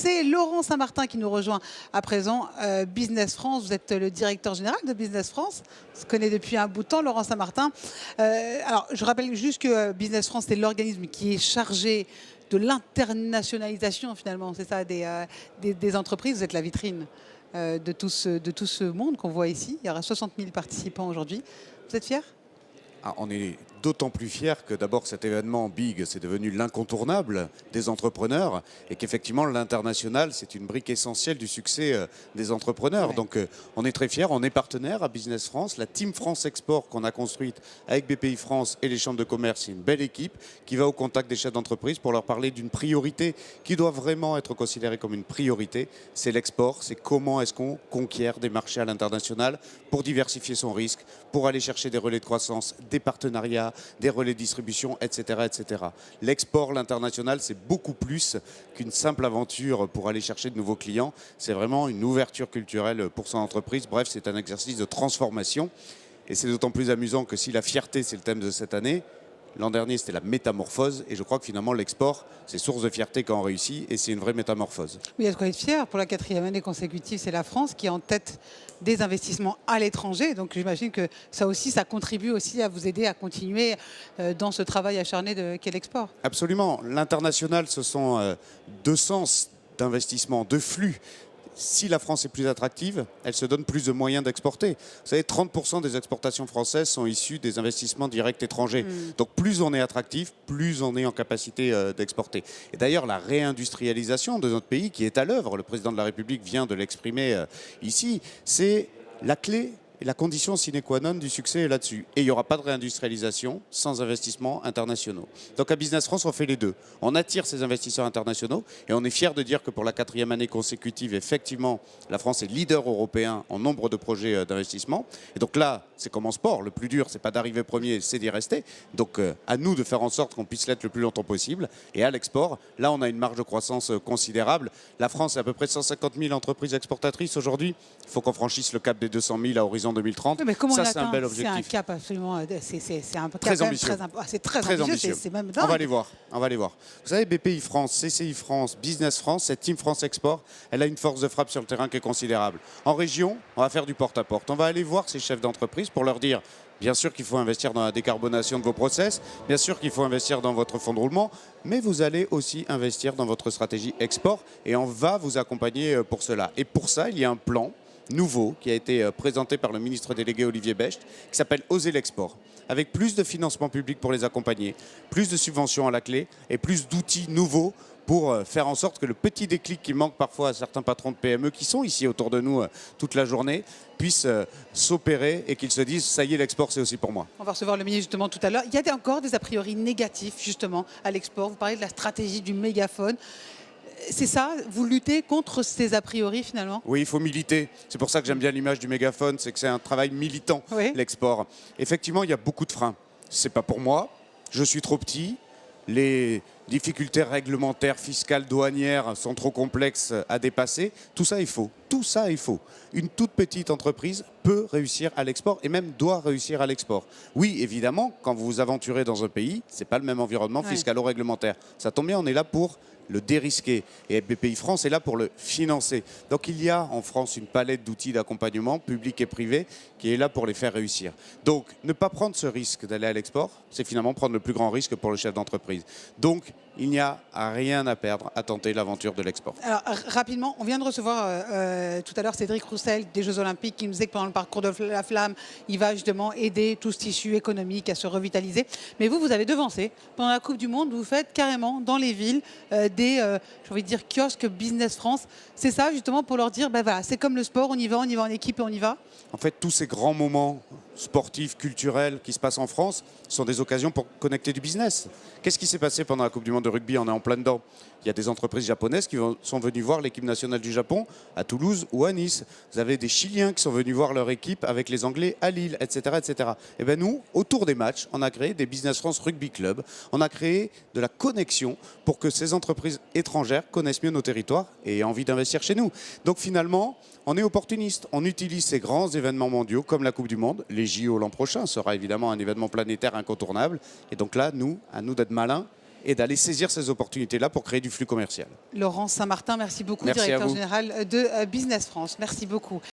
C'est Laurent Saint-Martin qui nous rejoint à présent. Business France, vous êtes le directeur général de Business France. On se connaît depuis un bout de temps, Laurent Saint-Martin. Alors, je rappelle juste que Business France, c'est l'organisme qui est chargé de l'internationalisation, finalement, c'est ça, des entreprises. Vous êtes la vitrine de tout ce monde qu'on voit ici. Il y aura 60 000 participants aujourd'hui. Vous êtes fiers? On est d'autant plus fiers que d'abord cet événement Big, c'est devenu l'incontournable des entrepreneurs et qu'effectivement l'international, c'est une brique essentielle du succès des entrepreneurs. Ouais. Donc on est très fiers, on est partenaire à Business France. La Team France Export qu'on a construite avec BPI France et les chambres de commerce, c'est une belle équipe qui va au contact des chefs d'entreprise pour leur parler d'une priorité qui doit vraiment être considérée comme une priorité. C'est l'export, c'est comment est-ce qu'on conquiert des marchés à l'international pour diversifier son risque, pour aller chercher des relais de croissance, des partenariats, des relais de distribution, etc. etc. L'export, l'international, c'est beaucoup plus qu'une simple aventure pour aller chercher de nouveaux clients. C'est vraiment une ouverture culturelle pour son entreprise. Bref, c'est un exercice de transformation. Et c'est d'autant plus amusant que si la fierté, c'est le thème de cette année, l'an dernier, c'était la métamorphose. Et je crois que finalement, l'export, c'est source de fierté quand on réussit. Et c'est une vraie métamorphose. Oui, il y a de quoi être fier. Pour la 4e année consécutive, c'est la France qui est en tête des investissements à l'étranger. Donc j'imagine que ça aussi, ça contribue aussi à vous aider à continuer dans ce travail acharné qu'est l'export. Absolument. L'international, ce sont deux sens d'investissement, de flux. Si la France est plus attractive, elle se donne plus de moyens d'exporter. Vous savez, 30% des exportations françaises sont issues des investissements directs étrangers. Donc plus on est attractif, plus on est en capacité d'exporter. Et d'ailleurs, la réindustrialisation de notre pays qui est à l'œuvre, le président de la République vient de l'exprimer ici, c'est la clé et la condition sine qua non du succès est là-dessus. Et il n'y aura pas de réindustrialisation sans investissements internationaux. Donc à Business France, on fait les deux. On attire ces investisseurs internationaux et on est fiers de dire que pour la 4e année consécutive, effectivement, la France est leader européen en nombre de projets d'investissement. Et donc là, c'est comme en sport. Le plus dur, c'est pas d'arriver premier, c'est d'y rester. Donc à nous de faire en sorte qu'on puisse l'être le plus longtemps possible. Et à l'export, là, on a une marge de croissance considérable. La France a à peu près 150 000 entreprises exportatrices aujourd'hui. Il faut qu'on franchisse le cap des 200 000 à horizon 2030. Mais comment ça, c'est un bel objectif. C'est un cap absolument, c'est un cap très ambitieux. C'est très ambitieux, c'est même dingue. On va les voir, on va les voir. Vous savez, BPI France, CCI France, Business France, cette Team France Export, elle a une force de frappe sur le terrain qui est considérable. En région, on va faire du porte-à-porte. On va aller voir ces chefs d'entreprise pour leur dire, bien sûr qu'il faut investir dans la décarbonation de vos process, bien sûr qu'il faut investir dans votre fonds de roulement, mais vous allez aussi investir dans votre stratégie export et on va vous accompagner pour cela. Et pour ça, il y a un plan nouveau qui a été présenté par le ministre délégué Olivier Becht, qui s'appelle Oser l'export, avec plus de financement public pour les accompagner, plus de subventions à la clé et plus d'outils nouveaux pour faire en sorte que le petit déclic qui manque parfois à certains patrons de PME qui sont ici autour de nous toute la journée puisse s'opérer et qu'ils se disent ça y est, l'export c'est aussi pour moi. On va recevoir le ministre justement tout à l'heure. Il y a encore des a priori négatifs justement à l'export. Vous parlez de la stratégie du mégaphone. C'est ça, vous luttez contre ces a priori finalement? Oui, il faut militer. C'est pour ça que j'aime bien l'image du mégaphone, c'est que c'est un travail militant, oui. L'export. Effectivement, il y a beaucoup de freins. C'est pas pour moi, je suis trop petit, les difficultés réglementaires, fiscales, douanières sont trop complexes à dépasser. Tout ça, il faut. Tout ça, il faut. Une toute petite entreprise peut réussir à l'export et même doit réussir à l'export. Oui, évidemment, quand vous vous aventurez dans un pays, c'est pas le même environnement fiscal ou réglementaire. Ça tombe bien, on est là pour le dérisquer. Et BPI France est là pour le financer. Donc il y a en France une palette d'outils d'accompagnement, public et privé, qui est là pour les faire réussir. Donc ne pas prendre ce risque d'aller à l'export, c'est finalement prendre le plus grand risque pour le chef d'entreprise. Donc il n'y a rien à perdre à tenter l'aventure de l'export. Alors rapidement, on vient de recevoir tout à l'heure Cédric Roussel des Jeux Olympiques qui nous disait que pendant le parcours de la flamme, il va justement aider tout ce tissu économique à se revitaliser. Mais vous avez devancé. Pendant la Coupe du Monde, vous faites carrément dans les villes j'ai envie de dire kiosques Business France. C'est ça justement pour leur dire, voilà, c'est comme le sport, on y va en équipe et on y va. En fait, tous ces grands moments sportifs, culturels qui se passent en France sont des occasions pour connecter du business. Qu'est-ce qui s'est passé pendant la Coupe du Monde de rugby? On est en plein dedans. Il y a des entreprises japonaises qui sont venues voir l'équipe nationale du Japon à Toulouse ou à Nice. Vous avez des Chiliens qui sont venus voir leur équipe avec les Anglais à Lille, etc. etc. Et bien nous, autour des matchs, on a créé des Business France Rugby Club. On a créé de la connexion pour que ces entreprises étrangères connaissent mieux nos territoires et aient envie d'investir chez nous. Donc finalement, on est opportuniste. On utilise ces grands événements mondiaux comme la Coupe du Monde. Les JO l'an prochain sera évidemment un événement planétaire incontournable. Et donc là, à nous d'être malins et d'aller saisir ces opportunités-là pour créer du flux commercial. Laurent Saint-Martin, merci beaucoup, Merci à directeur vous. général de Business France. Merci beaucoup.